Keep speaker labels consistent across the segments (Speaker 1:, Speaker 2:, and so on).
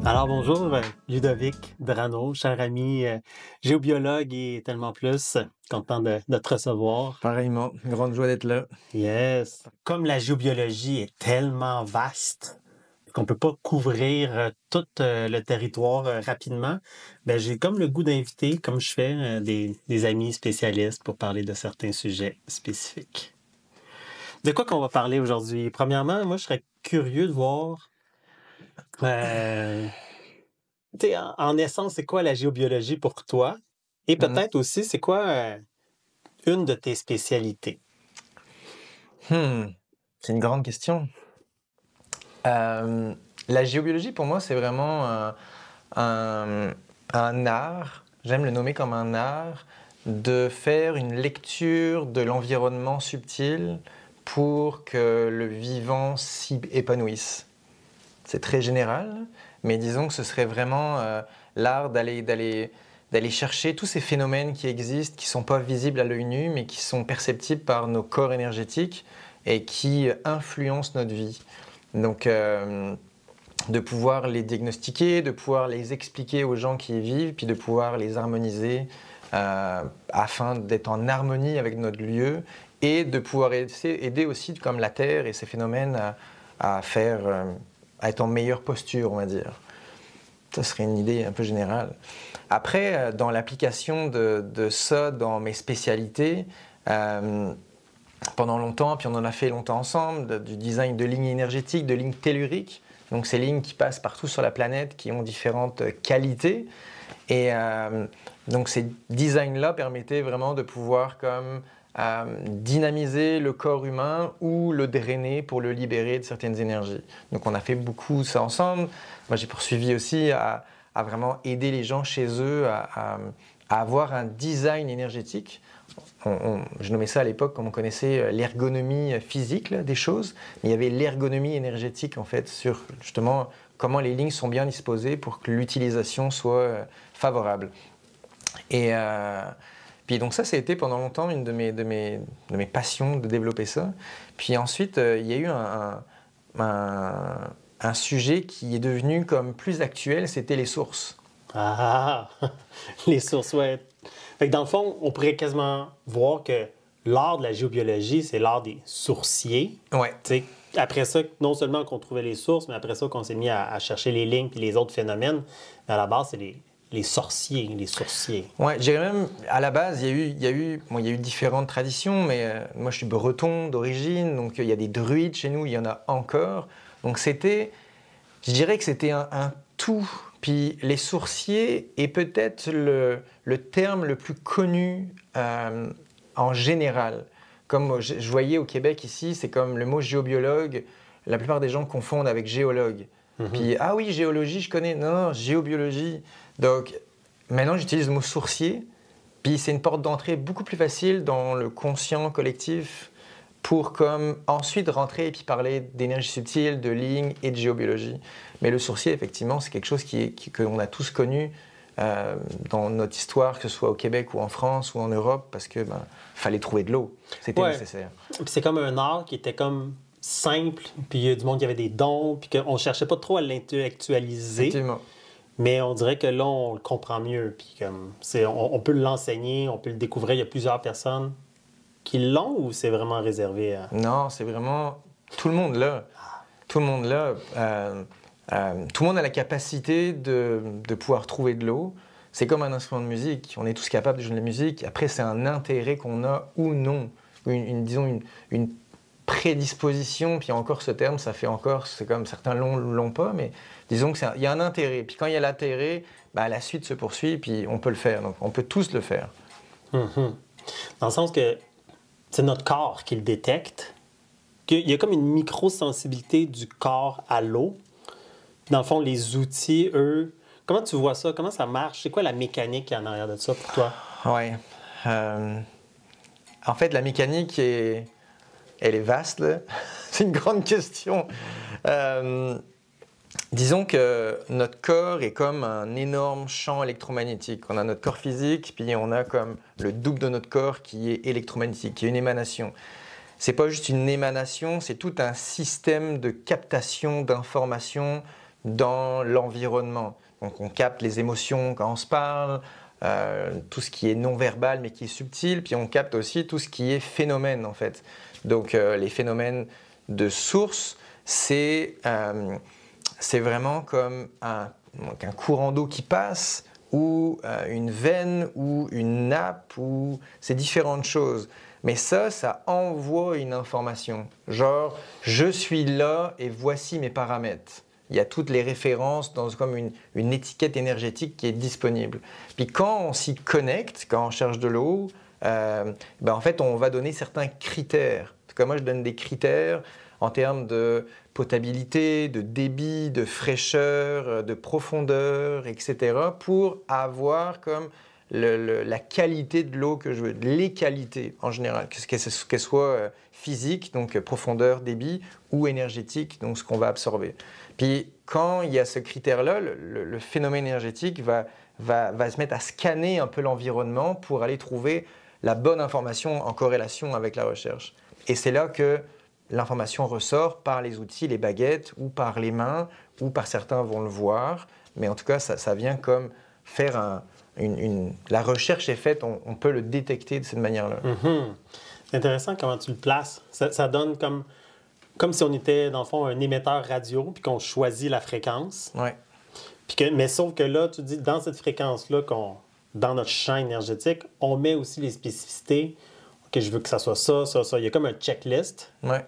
Speaker 1: Alors bonjour, Ludovic Drano, cher ami géobiologue et tellement plus, content de te recevoir.
Speaker 2: Pareillement, grande joie d'être là.
Speaker 1: Yes. Comme la géobiologie est tellement vaste qu'on peut pas couvrir tout le territoire rapidement, ben j'ai comme le goût d'inviter, comme je fais, des amis spécialistes pour parler de certains sujets spécifiques. De quoi qu'on va parler aujourd'hui? Premièrement, moi je serais curieux de voir euh, tu sais, en essence, c'est quoi la géobiologie pour toi? Et
Speaker 2: Mhm.
Speaker 1: peut-être aussi, c'est quoi une de tes spécialités?
Speaker 2: C'est une grande question. Euh, la géobiologie, pour moi, c'est vraiment un, un art, j'aime le nommer comme un art, de faire une lecture de l'environnement subtil pour que le vivant s'y épanouisse. C'est très général, mais disons que ce serait vraiment l'art d'aller chercher tous ces phénomènes qui existent, qui ne sont pas visibles à l'œil nu, mais qui sont perceptibles par nos corps énergétiques et qui influencent notre vie. Donc, de pouvoir les diagnostiquer, de pouvoir les expliquer aux gens qui y vivent, puis de pouvoir les harmoniser afin d'être en harmonie avec notre lieu et de pouvoir aider aussi, comme la Terre et ces phénomènes, à faire, à être en meilleure posture, on va dire. Ça serait une idée un peu générale. Après, dans l'application de ça dans mes spécialités, pendant longtemps, puis on en a fait longtemps ensemble, du design de lignes énergétiques, de lignes telluriques, donc ces lignes qui passent partout sur la planète, qui ont différentes qualités. Et donc ces designs-là permettaient vraiment de pouvoir comme dynamiser le corps humain ou le drainer pour le libérer de certaines énergies. Donc on a fait beaucoup ça ensemble. Moi j'ai poursuivi aussi à vraiment aider les gens chez eux à avoir un design énergétique. Je nommais ça à l'époque comme on connaissait l'ergonomie physique là, des choses, mais il y avait l'ergonomie énergétique en fait sur justement comment les lignes sont bien disposées pour que l'utilisation soit favorable. Et puis donc ça a été pendant longtemps une de mes passions de développer ça. Puis ensuite il y a eu un sujet qui est devenu comme plus actuel, c'était les sources.
Speaker 1: Ah, les sources, ouais. Fait que dans le fond, on pourrait quasiment voir que l'art de la géobiologie, c'est l'art des sourciers.
Speaker 2: Ouais.
Speaker 1: Tu sais, après ça, non seulement qu'on trouvait les sources, mais après ça, qu'on s'est mis à chercher les lignes et les autres phénomènes. Mais à la base, c'est les sorciers, les sourciers.
Speaker 2: Ouais, je dirais même, à la base, il y a eu différentes traditions, mais moi je suis breton d'origine, donc il y a des druides chez nous, il y en a encore. Donc je dirais que c'était un tout. Puis les sourciers est peut-être le terme le plus connu en général. Comme je voyais au Québec ici, c'est comme le mot géobiologue, la plupart des gens confondent avec géologue. Puis, ah oui, géologie, je connais. Non, non, géobiologie. Donc, maintenant, j'utilise le mot sourcier. Puis, c'est une porte d'entrée beaucoup plus facile dans le conscient collectif pour comme ensuite rentrer et puis parler d'énergie subtile, de lignes et de géobiologie. Mais le sourcier, effectivement, c'est quelque chose que l'on a tous connu dans notre histoire, que ce soit au Québec ou en France ou en Europe, parce que fallait trouver de l'eau. C'était nécessaire.
Speaker 1: Puis c'est comme un art qui était comme simple, puis il y a du monde qui avait des dons, puis qu'on cherchait pas trop à l'intellectualiser.
Speaker 2: Effectivement.
Speaker 1: Mais on dirait que là, on le comprend mieux. Puis comme, on peut l'enseigner, on peut le découvrir. Il y a plusieurs personnes qui l'ont ou c'est vraiment réservé à...
Speaker 2: Non, c'est vraiment tout le monde là. Tout le monde là. Tout le monde a la capacité de pouvoir trouver de l'eau. C'est comme un instrument de musique. On est tous capables de jouer de la musique. Après, c'est un intérêt qu'on a ou non. Disons une prédisposition. Puis encore ce terme, ça fait encore, c'est comme certains l'ont pas, mais disons qu'il y a un intérêt. Puis quand il y a l'intérêt, la suite se poursuit. Puis on peut le faire. Donc on peut tous le faire.
Speaker 1: Mm-hmm. Dans le sens que c'est notre corps qui le détecte. Il y a comme une micro-sensibilité du corps à l'eau. Dans le fond, les outils, eux, comment tu vois ça? Comment ça marche? C'est quoi la mécanique en arrière de ça pour toi?
Speaker 2: Ouais. En fait, la mécanique, elle est vaste. Là. C'est une grande question. Disons que notre corps est comme un énorme champ électromagnétique. On a notre corps physique, puis on a comme le double de notre corps qui est électromagnétique, qui est une émanation. C'est pas juste une émanation, c'est tout un système de captation d'informations dans l'environnement. Donc on capte les émotions quand on se parle, tout ce qui est non-verbal mais qui est subtil, puis on capte aussi tout ce qui est phénomène en fait. Donc les phénomènes de source, c'est vraiment comme un courant d'eau qui passe, ou une veine, ou une nappe, ou c'est différentes choses. Mais ça envoie une information. Genre, je suis là et voici mes paramètres. Il y a toutes les références dans comme une étiquette énergétique qui est disponible. Puis quand on s'y connecte, quand on cherche de l'eau, en fait, on va donner certains critères. En tout cas, moi, je donne des critères en termes de potabilité, de débit, de fraîcheur, de profondeur, etc. pour avoir comme la qualité de l'eau que je veux, les qualités en général, qu'elle soit physique, donc profondeur, débit, ou énergétique, donc ce qu'on va absorber. Puis quand il y a ce critère-là, le phénomène énergétique va se mettre à scanner un peu l'environnement pour aller trouver la bonne information en corrélation avec la recherche. Et c'est là que l'information ressort par les outils, les baguettes, ou par les mains, ou par certains vont le voir. Mais en tout cas, ça vient comme faire la recherche est faite, on peut le détecter de cette manière-là.
Speaker 1: Mm-hmm. C'est intéressant comment tu le places. Ça donne comme si on était, dans le fond, un émetteur radio, puis qu'on choisit la fréquence.
Speaker 2: Ouais.
Speaker 1: Mais sauf que là, tu dis, dans cette fréquence-là, dans notre champ énergétique, on met aussi les spécificités. OK, je veux que ça soit ça, ça, ça. Il y a comme un checklist.
Speaker 2: Ouais.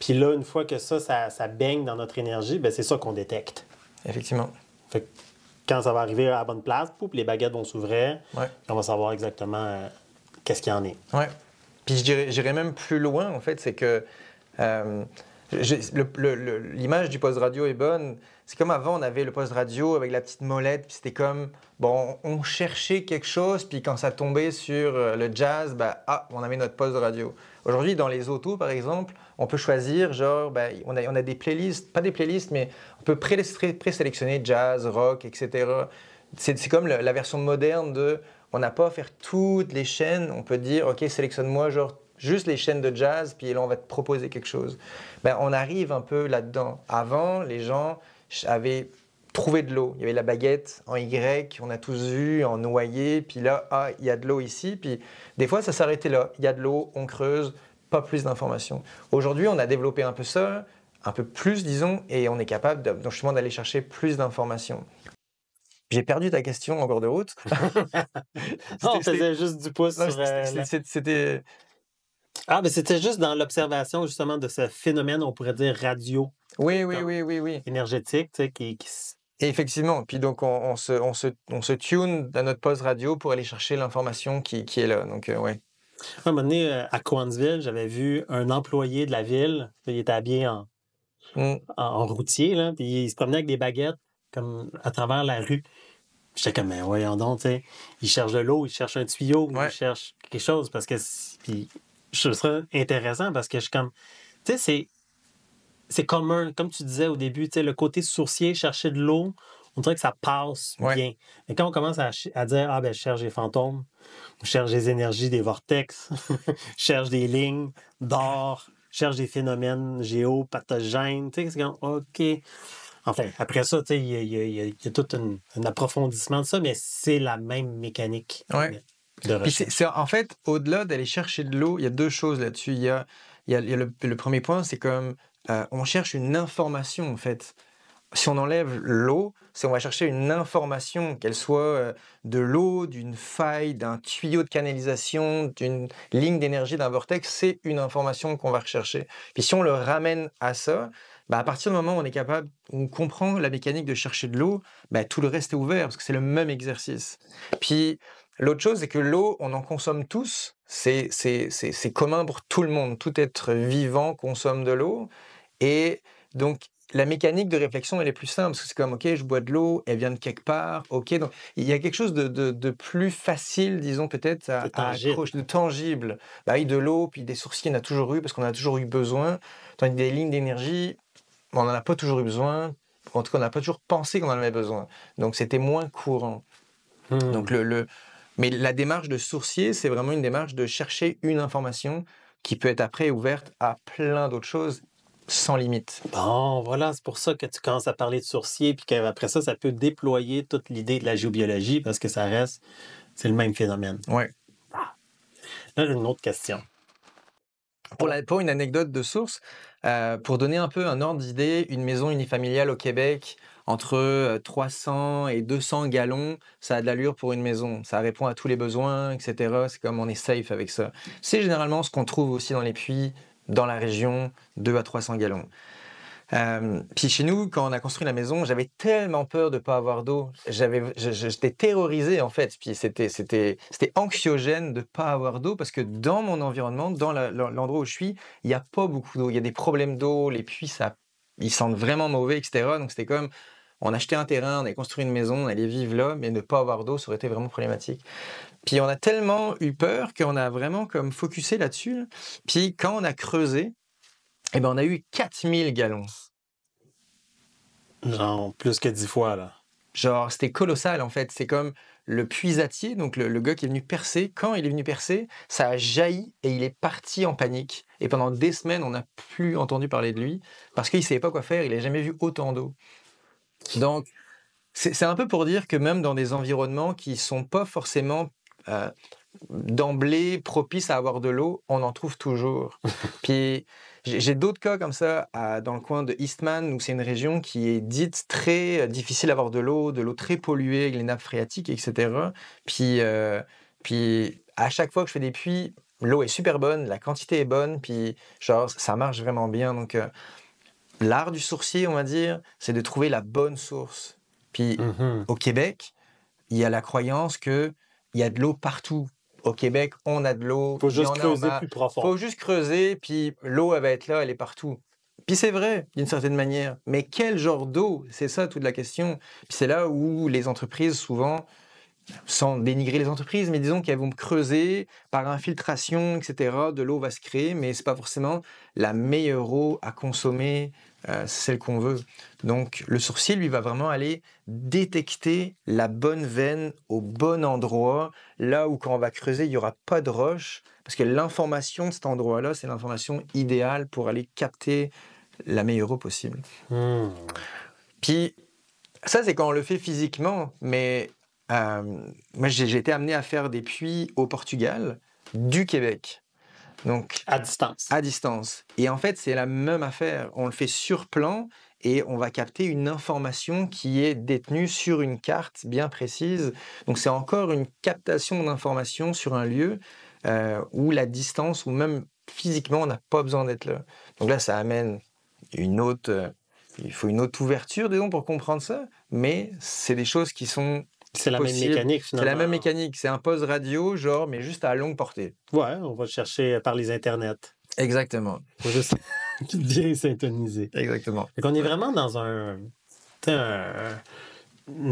Speaker 1: Puis là, une fois que ça baigne dans notre énergie, ben c'est ça qu'on détecte.
Speaker 2: Effectivement.
Speaker 1: Fait que quand ça va arriver à la bonne place, les baguettes vont s'ouvrir.
Speaker 2: Ouais.
Speaker 1: On va savoir exactement qu'est-ce qu'il y en est.
Speaker 2: Ouais. Puis j'irais même plus loin, en fait, c'est que l'image du poste radio est bonne. C'est comme avant, on avait le poste radio avec la petite molette, puis c'était comme, bon, on cherchait quelque chose, puis quand ça tombait sur le jazz, on avait notre poste radio. Aujourd'hui, dans les autos, par exemple, on peut choisir, genre, on a des playlists, pas des playlists, mais on peut présélectionner jazz, rock, etc. C'est comme la version moderne de, on n'a pas à faire toutes les chaînes, on peut dire, OK, sélectionne-moi, genre, juste les chaînes de jazz, puis là, on va te proposer quelque chose. On arrive un peu là-dedans. Avant, les gens avaient trouvé de l'eau. Il y avait la baguette en Y, on a tous vu, en noyer, puis là, il y a de l'eau ici. Puis des fois, ça s'arrêtait là. Il y a de l'eau, on creuse, pas plus d'informations. Aujourd'hui, on a développé un peu ça, un peu plus, disons, et on est capable justement d'aller chercher plus d'informations. J'ai perdu ta question en cours de route.
Speaker 1: Non, on faisait juste du pouce sur...
Speaker 2: C'était...
Speaker 1: mais c'était juste dans l'observation, justement, de ce phénomène, on pourrait dire radio.
Speaker 2: Oui.
Speaker 1: Énergétique, tu sais,
Speaker 2: Et effectivement, puis donc on se tune à notre poste radio pour aller chercher l'information qui est là. Donc, ouais.
Speaker 1: À un moment donné, à Cowansville, j'avais vu un employé de la ville, il était habillé en routier, là, puis il se promenait avec des baguettes comme à travers la rue. J'étais comme, mais voyons donc, tu sais, il cherche de l'eau, il cherche un tuyau, il cherche quelque chose, parce que... Puis je trouve ça intéressant, parce que je suis comme... Tu sais, c'est commun, comme tu disais au début, tu sais, le côté sourcier, chercher de l'eau, on dirait que ça passe bien. Mais quand on commence à dire, je cherche des fantômes, je cherche des énergies, des vortex, je cherche des lignes d'or, je cherche des phénomènes géopathogènes, tu sais, c'est comme, OK. Enfin, après ça, tu sais, il y a tout un approfondissement de ça, mais c'est la même mécanique de recherche.
Speaker 2: Puis en fait, au-delà d'aller chercher de l'eau, il y a deux choses là-dessus. Il y a le premier point, c'est comme on cherche une information, en fait. Si on enlève l'eau, on va chercher une information, qu'elle soit de l'eau, d'une faille, d'un tuyau de canalisation, d'une ligne d'énergie, d'un vortex, c'est une information qu'on va rechercher. Puis si on le ramène à ça, à partir du moment où on est capable, on comprend la mécanique de chercher de l'eau, tout le reste est ouvert parce que c'est le même exercice. Puis l'autre chose, c'est que l'eau, on en consomme tous. C'est commun pour tout le monde. Tout être vivant consomme de l'eau. Et donc, la mécanique de réflexion, elle est plus simple. Parce que c'est comme, OK, je bois de l'eau, elle vient de quelque part. OK, donc il y a quelque chose de plus facile, disons, peut-être, à accrocher, de tangible. Oui, de l'eau, puis des sourciers, on a toujours eu, parce qu'on a toujours eu besoin. Tandis que des lignes d'énergie, on n'en a pas toujours eu besoin. En tout cas, on n'a pas toujours pensé qu'on en avait besoin. Donc, c'était moins courant. Donc, mais la démarche de sourcier, c'est vraiment une démarche de chercher une information qui peut être après ouverte à plein d'autres choses sans limite.
Speaker 1: Bon, voilà, c'est pour ça que tu commences à parler de sourcier, puis qu'après ça, ça peut déployer toute l'idée de la géobiologie, parce que ça reste, c'est le même phénomène.
Speaker 2: Ouais.
Speaker 1: Là, j'ai une autre question.
Speaker 2: Pour une anecdote de source, pour donner un peu un ordre d'idée, une maison unifamiliale au Québec, entre 300 et 200 gallons, ça a de l'allure pour une maison. Ça répond à tous les besoins, etc. C'est comme on est safe avec ça. C'est généralement ce qu'on trouve aussi dans les puits, dans la région, 2 à 300 gallons. Puis chez nous, quand on a construit la maison, j'avais tellement peur de ne pas avoir d'eau. J'étais terrorisé en fait. Puis c'était anxiogène de ne pas avoir d'eau parce que dans mon environnement, dans l'endroit où je suis, il n'y a pas beaucoup d'eau. Il y a des problèmes d'eau, les puits, ils sentent vraiment mauvais, etc. Donc c'était comme, on achetait un terrain, on avait construit une maison, on allait vivre là, mais ne pas avoir d'eau, ça aurait été vraiment problématique. Puis on a tellement eu peur qu'on a vraiment comme focusé là-dessus. Là. Puis quand on a creusé, eh ben, on a eu 4000 gallons.
Speaker 1: Genre, plus que 10 fois, là.
Speaker 2: Genre, c'était colossal, en fait. C'est comme le puisatier, donc le gars qui est venu percer. Quand il est venu percer, ça a jailli et il est parti en panique. Et pendant des semaines, on n'a plus entendu parler de lui parce qu'il ne savait pas quoi faire. Il n'a jamais vu autant d'eau. Donc, c'est un peu pour dire que même dans des environnements qui ne sont pas forcément d'emblée propices à avoir de l'eau, on en trouve toujours. Puis j'ai d'autres cas comme ça dans le coin de Eastman, où c'est une région qui est dite très difficile à avoir de l'eau très polluée avec les nappes phréatiques, etc. Puis à chaque fois que je fais des puits, l'eau est super bonne, la quantité est bonne, puis genre ça marche vraiment bien. Donc l'art du sourcier, on va dire, c'est de trouver la bonne source. Puis au Québec, il y a la croyance qu'il y a de l'eau partout. Au Québec, on a de l'eau.
Speaker 1: Faut juste creuser plus profond.
Speaker 2: Faut juste creuser, puis l'eau, elle va être là, elle est partout. Puis c'est vrai, d'une certaine manière. Mais quel genre d'eau? C'est ça toute la question. Puis c'est là où les entreprises, souvent, sans dénigrer les entreprises, mais disons qu'elles vont creuser par infiltration, etc. De l'eau va se créer, mais c'est pas forcément la meilleure eau à consommer, celle qu'on veut. Donc le sourcier, lui, va vraiment aller détecter la bonne veine au bon endroit, là où quand on va creuser, il n'y aura pas de roche, parce que l'information de cet endroit-là, c'est l'information idéale pour aller capter la meilleure eau possible. Puis ça, c'est quand on le fait physiquement, mais moi, j'ai été amené à faire des puits au Portugal, du Québec. Donc,
Speaker 1: à distance.
Speaker 2: À distance. Et en fait, c'est la même affaire. On le fait sur plan et on va capter une information qui est détenue sur une carte bien précise. Donc, c'est encore une captation d'informations sur un lieu où la distance, ou même physiquement, on n'a pas besoin d'être là. Donc là, ça amène une autre... il faut une autre ouverture, disons, pour comprendre ça. Mais c'est des choses qui sont...
Speaker 1: C'est la même mécanique, finalement.
Speaker 2: C'est la même mécanique. C'est un pose radio, genre, mais juste à longue portée.
Speaker 1: Ouais, on va le chercher par les internets.
Speaker 2: Exactement.
Speaker 1: Faut juste bien syntoniser.
Speaker 2: Exactement.
Speaker 1: Donc, on est vraiment dans une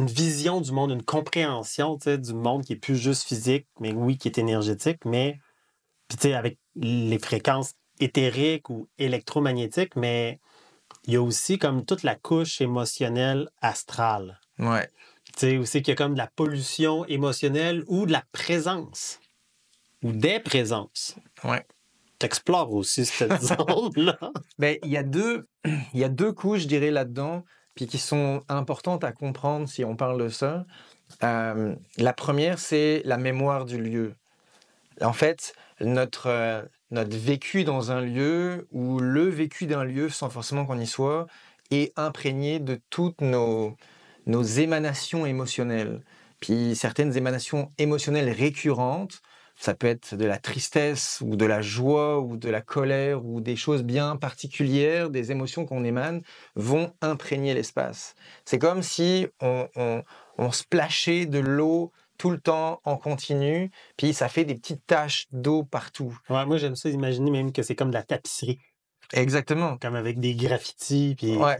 Speaker 1: vision du monde, une compréhension du monde qui est plus juste physique, mais oui, qui est énergétique, mais puis, avec les fréquences éthériques ou électromagnétiques, mais il y a aussi comme toute la couche émotionnelle astrale.
Speaker 2: Ouais.
Speaker 1: Tu sais, aussi qu'il y a comme de la pollution émotionnelle ou de la présence. Ou des présences.
Speaker 2: Ouais.
Speaker 1: T'explores aussi cette zone-là.
Speaker 2: Ben, il y a deux couches, je dirais, là-dedans, puis qui sont importantes à comprendre si on parle de ça. La première, c'est la mémoire du lieu. En fait, notre vécu dans un lieu, ou le vécu d'un lieu, sans forcément qu'on y soit, est imprégné de toutes nos émanations émotionnelles. Puis certaines émanations émotionnelles récurrentes, ça peut être de la tristesse ou de la joie ou de la colère ou des choses bien particulières, des émotions qu'on émane, vont imprégner l'espace. C'est comme si on splashait de l'eau tout le temps en continu, puis ça fait des petites taches d'eau partout.
Speaker 1: Ouais, moi, j'aime ça imaginer même que c'est comme de la tapisserie.
Speaker 2: Exactement.
Speaker 1: Comme avec des graffitis. Puis...
Speaker 2: Ouais.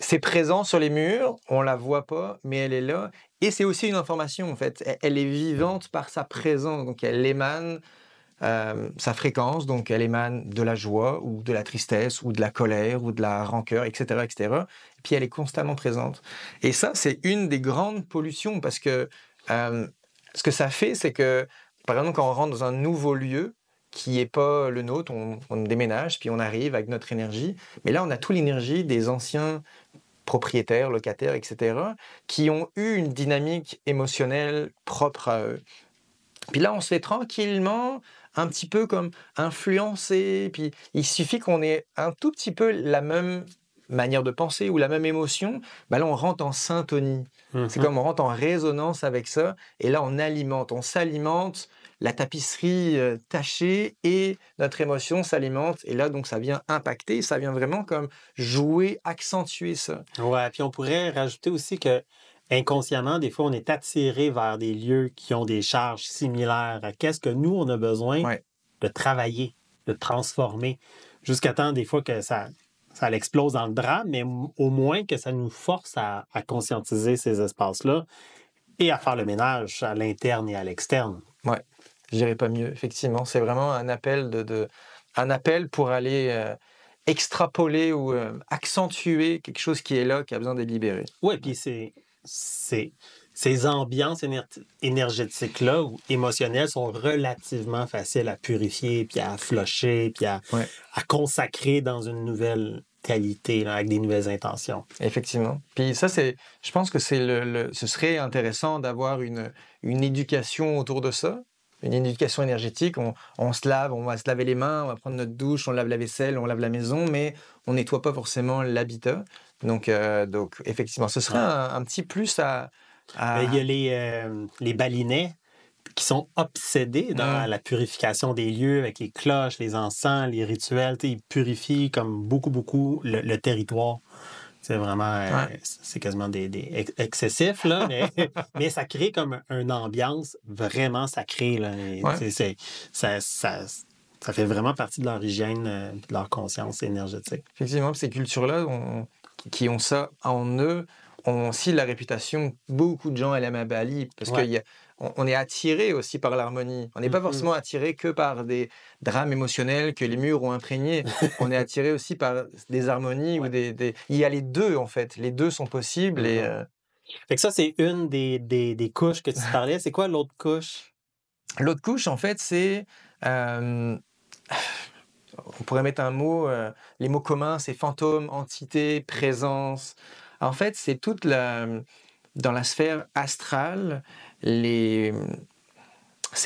Speaker 2: C'est présent sur les murs, on la voit pas, mais elle est là. Et c'est aussi une information, en fait. Elle est vivante par sa présence, donc elle émane sa fréquence, donc elle émane de la joie, ou de la tristesse, ou de la colère, ou de la rancœur, etc., etc. Et puis elle est constamment présente. Et ça, c'est une des grandes pollutions, parce que ce que ça fait, c'est que, par exemple, quand on rentre dans un nouveau lieu, qui n'est pas le nôtre, on déménage, puis on arrive avec notre énergie. Mais là, on a toute l'énergie des anciens propriétaires, locataires, etc., qui ont eu une dynamique émotionnelle propre à eux. Puis là, on se fait tranquillement, un petit peu comme influencer, puis il suffit qu'on ait un tout petit peu la même manière de penser ou la même émotion, là on rentre en syntonie. C'est comme on rentre en résonance avec ça, et là on s'alimente, la tapisserie tachée et notre émotion s'alimente, et là donc ça vient impacter, ça vient vraiment comme jouer, accentuer ça.
Speaker 1: Ouais, puis on pourrait rajouter aussi que inconsciemment, des fois, on est attiré vers des lieux qui ont des charges similaires à qu'est-ce que nous, on a besoin
Speaker 2: Ouais.
Speaker 1: de travailler, de transformer, jusqu'à temps des fois que ça l'explose dans le drame, mais au moins que ça nous force à conscientiser ces espaces-là et à faire le ménage à l'interne et à l'externe.
Speaker 2: Ouais, je dirais pas mieux, effectivement. C'est vraiment un appel un appel pour aller extrapoler ou accentuer quelque chose qui est là, qui a besoin d'être libéré.
Speaker 1: Oui, puis ces ambiances énergétiques-là ou émotionnelles sont relativement faciles à purifier, puis à flusher, puis à consacrer dans une nouvelle qualité, là, avec des nouvelles intentions.
Speaker 2: Effectivement. Puis ça, je pense que ce serait intéressant d'avoir une éducation autour de ça, une éducation énergétique. On se lave, on va se laver les mains, on va prendre notre douche, on lave la vaisselle, on lave la maison, mais on nettoie pas forcément l'habitat. Donc effectivement, ce serait un petit plus à...
Speaker 1: Il y a les balinais qui sont obsédés dans la purification des lieux avec les cloches, les encens, les rituels. Ils purifient comme beaucoup le territoire. C'est vraiment, c'est quasiment excessif, là, mais ça crée comme une ambiance vraiment sacrée. Là, ça fait vraiment partie de leur hygiène, de leur conscience énergétique.
Speaker 2: Effectivement, ces cultures-là qui ont ça en eux, ont aussi la réputation, beaucoup de gens aiment à Bali, parce qu'on est attiré aussi par l'harmonie. On n'est pas forcément attiré que par des drames émotionnels que les murs ont imprégnés. On est attiré aussi par des harmonies. Il y a les deux, en fait. Les deux sont possibles.
Speaker 1: Fait que ça, c'est une des couches que tu parlais. C'est quoi l'autre couche?
Speaker 2: L'autre couche, en fait, c'est... on pourrait mettre un mot... les mots communs, c'est fantôme, entité, présence. En fait, c'est dans la sphère astrale, c'est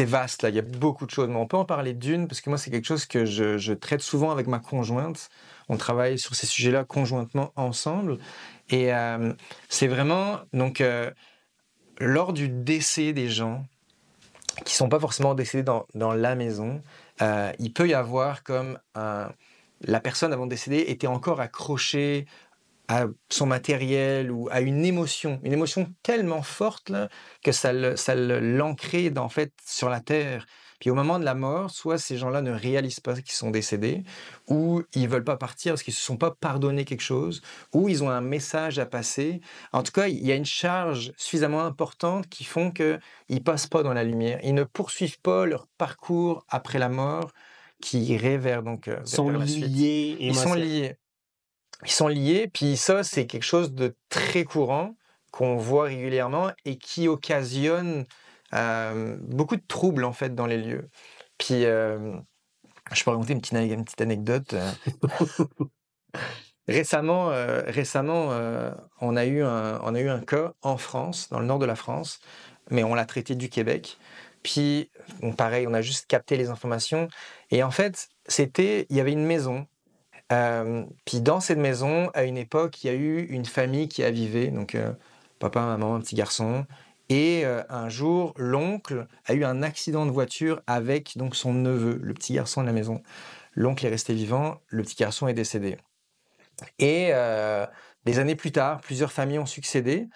Speaker 2: vaste, là, il y a beaucoup de choses. Mais on peut en parler d'une, parce que moi, c'est quelque chose que je traite souvent avec ma conjointe. On travaille sur ces sujets-là conjointement ensemble. Et c'est vraiment, donc, lors du décès des gens, qui ne sont pas forcément décédés dans la maison, il peut y avoir comme la personne avant de décéder était encore accrochée à son matériel ou à une émotion tellement forte là, que ça l'ancrait en fait sur la terre. Puis au moment de la mort, soit ces gens-là ne réalisent pas qu'ils sont décédés, ou ils veulent pas partir parce qu'ils se sont pas pardonné quelque chose, ou ils ont un message à passer. En tout cas, il y a une charge suffisamment importante qui font que ils passent pas dans la lumière. Ils ne poursuivent pas leur parcours après la mort, qui irait vers la suite. Ils sont liés. Ils sont liés, puis ça, c'est quelque chose de très courant qu'on voit régulièrement et qui occasionne beaucoup de troubles, en fait, dans les lieux. Puis, je peux raconter une petite anecdote. Récemment, on a eu un cas en France, dans le nord de la France, mais on l'a traité du Québec. Puis, pareil, on a juste capté les informations. Et en fait, il y avait une maison. Puis dans cette maison, à une époque, il y a eu une famille qui a vivé, donc papa, maman, un petit garçon. Et un jour, l'oncle a eu un accident de voiture avec donc son neveu, le petit garçon de la maison. L'oncle est resté vivant, le petit garçon est décédé. Et des années plus tard, plusieurs familles ont succédé.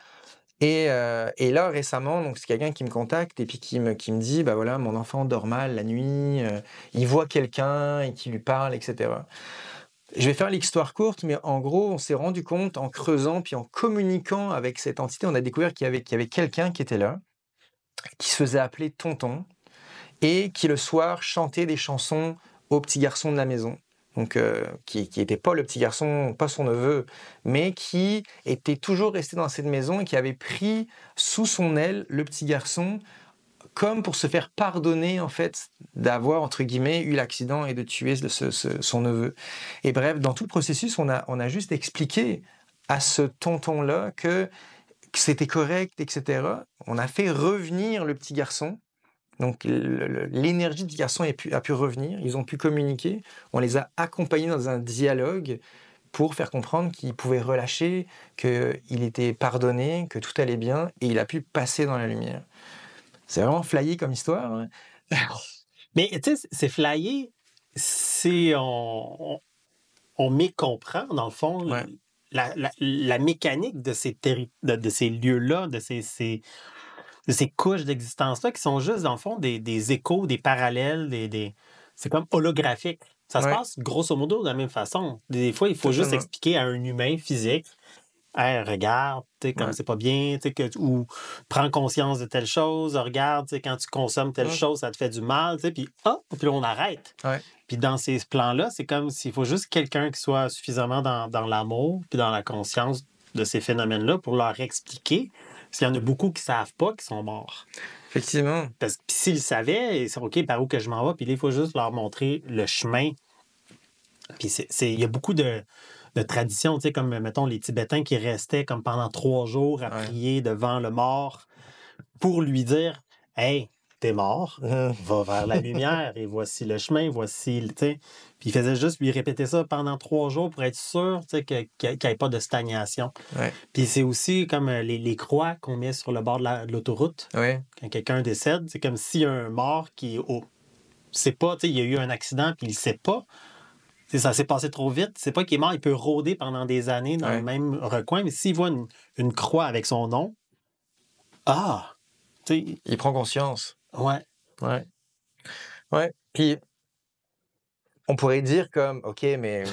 Speaker 2: Et là, récemment, donc c'est quelqu'un qui me contacte et puis qui me dit, bah voilà, mon enfant dort mal la nuit, il voit quelqu'un et qui lui parle, etc. Je vais faire l'histoire courte, mais en gros, on s'est rendu compte en creusant puis en communiquant avec cette entité, on a découvert qu'il y avait quelqu'un qui était là, qui se faisait appeler Tonton, et qui le soir chantait des chansons au petit garçon de la maison. Donc, qui n'était pas le petit garçon, pas son neveu, mais qui était toujours resté dans cette maison et qui avait pris sous son aile le petit garçon comme pour se faire pardonner, en fait, d'avoir, entre guillemets, eu l'accident et de tuer son neveu. Et bref, dans tout le processus, on a juste expliqué à ce tonton-là que c'était correct, etc. On a fait revenir le petit garçon. Donc l'énergie du garçon a pu revenir, ils ont pu communiquer, on les a accompagnés dans un dialogue pour faire comprendre qu'il pouvait relâcher, qu'il était pardonné, que tout allait bien, et il a pu passer dans la lumière. C'est vraiment flyé comme histoire. Hein.
Speaker 1: Mais tu sais, c'est flyé si on mécomprend, dans le fond,
Speaker 2: Ouais.
Speaker 1: la mécanique de ces lieux-là, de ces couches d'existence-là, qui sont juste, dans le fond, des échos, des parallèles, c'est comme holographique. Ça se
Speaker 2: Ouais.
Speaker 1: passe grosso modo de la même façon. Des fois, il faut juste
Speaker 2: Totalement.
Speaker 1: expliquer à un humain physique, hey, regarde, tu sais, comme
Speaker 2: Ouais.
Speaker 1: c'est pas bien, tu sais, ou prends conscience de telle chose, regarde, tu sais, quand tu consommes telle chose, ça te fait du mal, tu sais, puis hop, puis là, on arrête.
Speaker 2: Ouais.
Speaker 1: Puis dans ces plans-là, c'est comme s'il faut juste quelqu'un qui soit suffisamment dans l'amour puis dans la conscience de ces phénomènes-là pour leur expliquer. Parce qu'il y en a beaucoup qui savent pas qu'ils sont morts.
Speaker 2: Effectivement.
Speaker 1: Parce que s'ils le savaient, c'est OK, par où que je m'en vais, puis là, il faut juste leur montrer le chemin. Puis il y a beaucoup de traditions, tu sais, comme, mettons, les Tibétains qui restaient comme pendant 3 jours à prier devant le mort pour lui dire « Hey, t'es mort, va vers la lumière et voici le chemin, voici... » tu sais. Puis il faisait juste lui répéter ça pendant 3 jours pour être sûr, tu sais, qu'il n'y ait pas de stagnation.
Speaker 2: Ouais.
Speaker 1: Puis c'est aussi comme les croix qu'on met sur le bord de l'autoroute.
Speaker 2: Ouais.
Speaker 1: Quand quelqu'un décède, c'est comme s'il y a un mort qui sait pas, tu sais, il y a eu un accident puis il sait pas. T'sais, ça s'est passé trop vite. C'est pas qu'il est mort, il peut rôder pendant des années dans le même recoin, mais s'il voit une croix avec son nom, tu sais,
Speaker 2: il prend conscience.
Speaker 1: Ouais.
Speaker 2: Ouais. Ouais. Puis on pourrait dire comme, OK, mais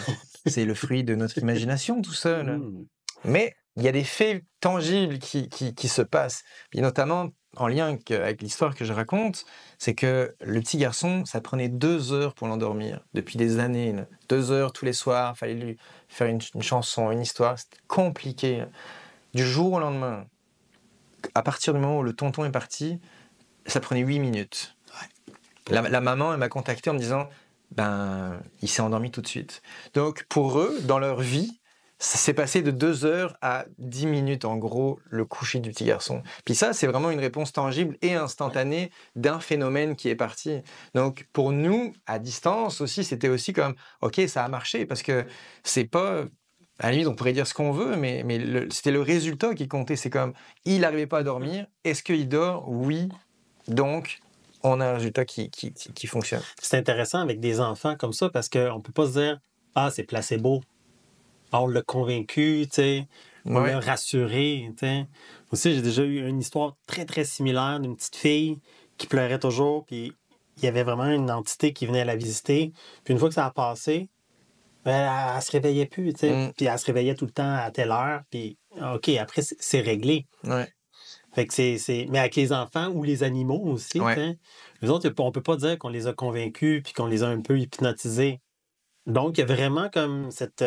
Speaker 2: c'est le fruit de notre imagination tout seul.
Speaker 1: Mm.
Speaker 2: Mais il y a des faits tangibles qui se passent. Puis notamment, en lien avec l'histoire que je raconte, c'est que le petit garçon, ça prenait 2 heures pour l'endormir, depuis des années. 2 heures tous les soirs, il fallait lui faire une chanson, une histoire. C'était compliqué. Du jour au lendemain, à partir du moment où le tonton est parti, ça prenait 8 minutes. La maman, elle m'a contacté en me disant, il s'est endormi tout de suite. Donc pour eux, dans leur vie, ça s'est passé de 2 heures à 10 minutes, en gros, le coucher du petit garçon. Puis ça, c'est vraiment une réponse tangible et instantanée d'un phénomène qui est parti. Donc, pour nous, à distance aussi, c'était aussi comme, OK, ça a marché, parce que c'est pas... À la limite, on pourrait dire ce qu'on veut, mais c'était le résultat qui comptait. C'est comme, il n'arrivait pas à dormir. Est-ce qu'il dort? Oui. Donc, on a un résultat qui fonctionne.
Speaker 1: C'est intéressant avec des enfants comme ça parce qu'on ne peut pas se dire « Ah, c'est placebo ». On l'a convaincu, tu sais, on l'a rassuré, tu sais. Aussi, j'ai déjà eu une histoire très, très similaire d'une petite fille qui pleurait toujours, puis il y avait vraiment une entité qui venait la visiter. Puis une fois que ça a passé, elle se réveillait plus, tu sais. Puis elle se réveillait tout le temps à telle heure, puis OK, après, c'est réglé.
Speaker 2: Ouais.
Speaker 1: Fait que mais avec les enfants ou les animaux aussi, les autres, on peut pas dire qu'on les a convaincus puis qu'on les a un peu hypnotisés. Donc, il y a vraiment comme cette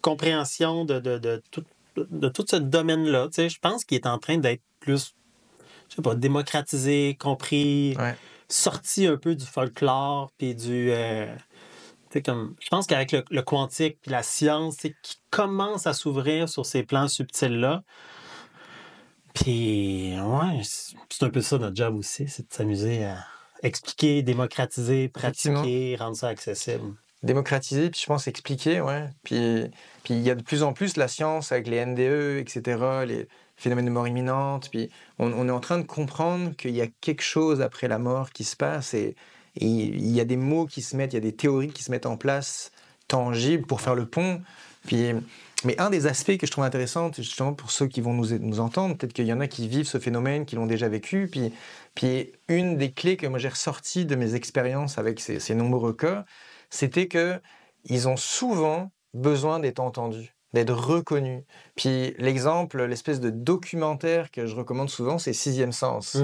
Speaker 1: compréhension de tout ce domaine-là. Tu sais, je pense qu'il est en train d'être plus, je sais pas, démocratisé, compris, sorti un peu du folklore puis du... je pense qu'avec le quantique puis la science, qui commence à s'ouvrir sur ces plans subtils-là. Puis, ouais, c'est un peu ça notre job aussi, c'est de s'amuser à expliquer, démocratiser, pratiquer, rendre ça accessible.
Speaker 2: Démocratiser, puis je pense expliquer, ouais. Puis il y a de plus en plus la science avec les NDE, etc., les phénomènes de mort imminente. Puis on est en train de comprendre qu'il y a quelque chose après la mort qui se passe et il y a des mots qui se mettent, il y a des théories qui se mettent en place, tangibles, pour faire le pont. Mais un des aspects que je trouve intéressant, justement pour ceux qui vont nous entendre, peut-être qu'il y en a qui vivent ce phénomène, qui l'ont déjà vécu, puis une des clés que moi j'ai ressorties de mes expériences avec ces nombreux cas, c'était qu'ils ont souvent besoin d'être entendus, d'être reconnus. Puis l'exemple, l'espèce de documentaire que je recommande souvent, c'est Sixième Sens,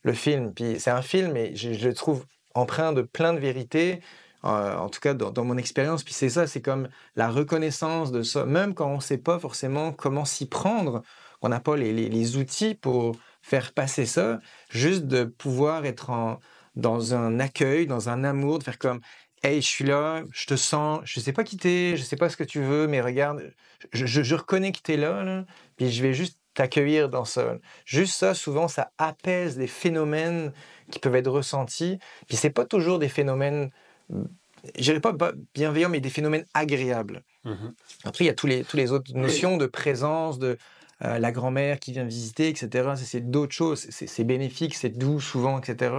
Speaker 2: le film. Puis c'est un film, et je le trouve empreint de plein de vérités, en tout cas dans mon expérience. Puis c'est ça, c'est comme la reconnaissance de ça, même quand on ne sait pas forcément comment s'y prendre, on n'a pas les outils pour faire passer ça, juste de pouvoir être dans un accueil, dans un amour, de faire comme hey, je suis là, je te sens, je sais pas qui t'es, je sais pas ce que tu veux, mais regarde, je reconnais que t'es là, puis je vais juste t'accueillir dans ça. Juste ça, souvent, ça apaise des phénomènes qui peuvent être ressentis. Puis c'est pas toujours des phénomènes, je dirais pas bienveillants, mais des phénomènes agréables.
Speaker 1: Mhm.
Speaker 2: Après, il y a tous les autres notions de présence, de la grand-mère qui vient visiter, etc. C'est d'autres choses. C'est bénéfique, c'est doux souvent, etc.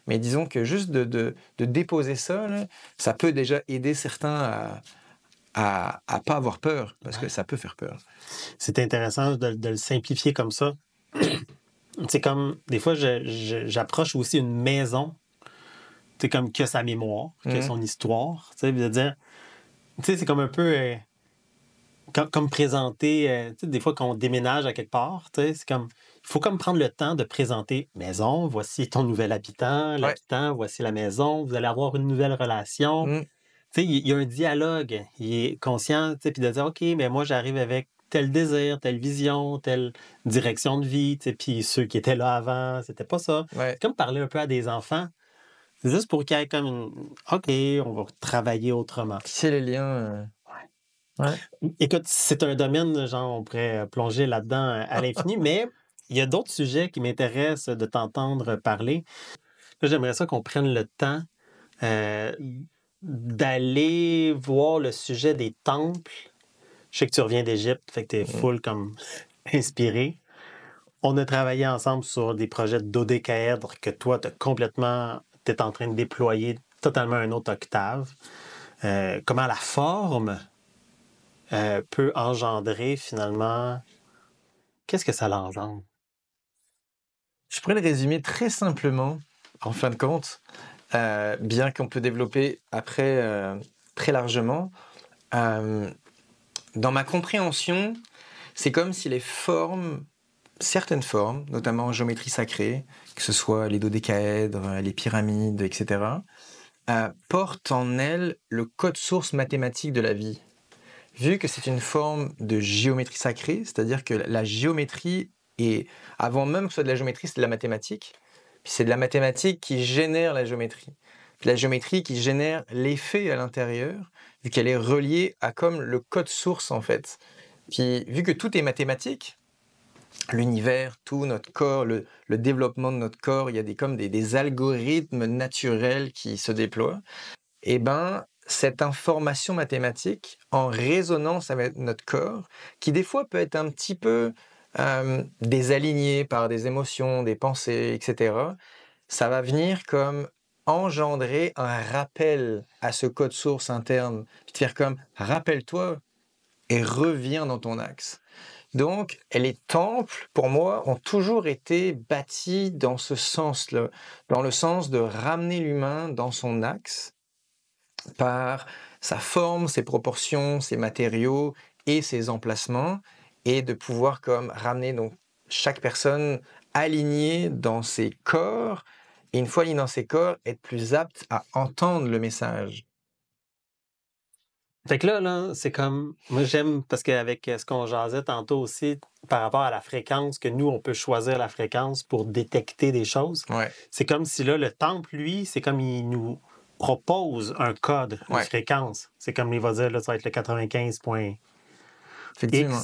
Speaker 2: Mais disons que juste de déposer ça, là, ça peut déjà aider certains à pas avoir peur, parce que ça peut faire peur.
Speaker 1: C'est intéressant de le simplifier comme ça. C'est comme, des fois, j'approche aussi une maison, c'est comme qui a sa mémoire, qui a son histoire, tu sais, de dire, tu sais, c'est comme un peu comme présenter, tu sais, des fois quand on déménage à quelque part, tu sais, c'est comme, il faut comme prendre le temps de présenter maison, voici ton nouvel habitant,
Speaker 2: Ouais.
Speaker 1: l'habitant, voici la maison, vous allez avoir une nouvelle relation.
Speaker 2: Mm.
Speaker 1: Tu sais, il y a un dialogue, il est conscient, tu sais, puis de dire, OK, mais moi, j'arrive avec tel désir, telle vision, telle direction de vie, tu sais, puis ceux qui étaient là avant, c'était pas ça.
Speaker 2: Ouais.
Speaker 1: C'est comme parler un peu à des enfants. C'est juste pour qu'il y ait comme une, OK, on va travailler autrement.
Speaker 2: Tisser les liens. Ouais.
Speaker 1: Écoute, c'est un domaine, genre, on pourrait plonger là-dedans à l'infini, mais il y a d'autres sujets qui m'intéressent de t'entendre parler. Là, j'aimerais ça qu'on prenne le temps euh, d'aller voir le sujet des temples. Je sais que tu reviens d'Égypte, fait que t'es full comme inspiré. On a travaillé ensemble sur des projets de dodécaèdre que toi, t'es en train de déployer totalement un autre octave. Comment la forme peut engendrer finalement... Qu'est-ce que ça l'engendre?
Speaker 2: Je pourrais le résumer très simplement, en fin de compte, bien qu'on peut développer après très largement. Dans ma compréhension, c'est comme si certaines formes, notamment en géométrie sacrée, que ce soit les dodécaèdres, les pyramides, etc., portent en elles le code source mathématique de la vie. Vu que c'est une forme de géométrie sacrée, c'est-à-dire que la géométrie est, avant même que ce soit de la géométrie, c'est de la mathématique, puis c'est de la mathématique qui génère la géométrie. Puis la géométrie qui génère l'effet à l'intérieur, vu qu'elle est reliée à comme le code source en fait. Puis vu que tout est mathématique, l'univers, tout, notre corps, le développement de notre corps, il y a comme des algorithmes naturels qui se déploient, et ben cette information mathématique en résonance avec notre corps, qui des fois peut être un petit peu désaligné par des émotions, des pensées, etc., ça va venir comme engendrer un rappel à ce code source interne, puis te faire comme rappelle-toi et reviens dans ton axe. Donc, les temples, pour moi, ont toujours été bâtis dans ce sens-là, dans le sens de ramener l'humain dans son axe par sa forme, ses proportions, ses matériaux et ses emplacements, et de pouvoir comme ramener donc chaque personne alignée dans ses corps, et une fois alignée dans ses corps, être plus apte à entendre le message.
Speaker 1: Fait que là, c'est comme... Moi, j'aime, parce qu'avec ce qu'on jasait tantôt aussi, par rapport à la fréquence, que nous, on peut choisir la fréquence pour détecter des choses.
Speaker 2: Ouais.
Speaker 1: C'est comme si là, le temple, lui, c'est comme il nous propose un code, une fréquence. C'est comme il va dire, là, ça va être le 95.x.
Speaker 2: Effectivement.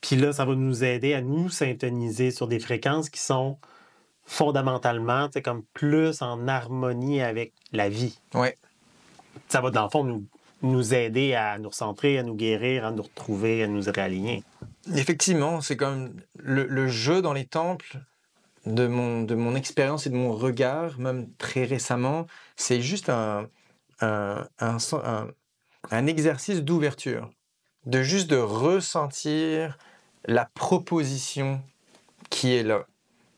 Speaker 1: Puis là, ça va nous aider à nous syntoniser sur des fréquences qui sont fondamentalement, tu sais, comme plus en harmonie avec la vie.
Speaker 2: Ouais.
Speaker 1: Ça va, dans le fond, nous aider à nous recentrer, à nous guérir, à nous retrouver, à nous réaligner.
Speaker 2: Effectivement, c'est comme le jeu dans les temples, de mon expérience et de mon regard, même très récemment, c'est juste un exercice d'ouverture, de ressentir la proposition qui est là.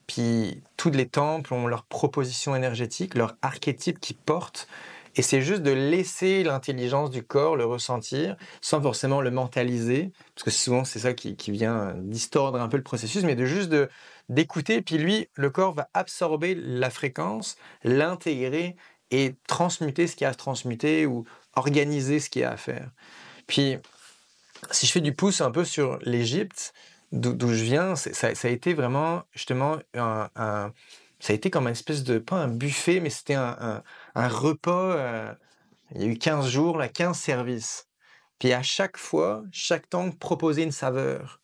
Speaker 2: Puis tous les temples ont leur proposition énergétique, leur archétype qui portent, et c'est juste de laisser l'intelligence du corps le ressentir, sans forcément le mentaliser, parce que souvent c'est ça qui vient distordre un peu le processus, mais d'écouter, puis lui, le corps va absorber la fréquence, l'intégrer et transmuter ce qu'il y a à transmuter ou organiser ce qu'il y a à faire. Puis, si je fais du pouce un peu sur l'Égypte, d'où je viens, ça a été vraiment justement ça a été comme une espèce de, pas un buffet, mais c'était un repas. Il y a eu 15 jours, là, 15 services. Puis à chaque fois, chaque temple proposait une saveur.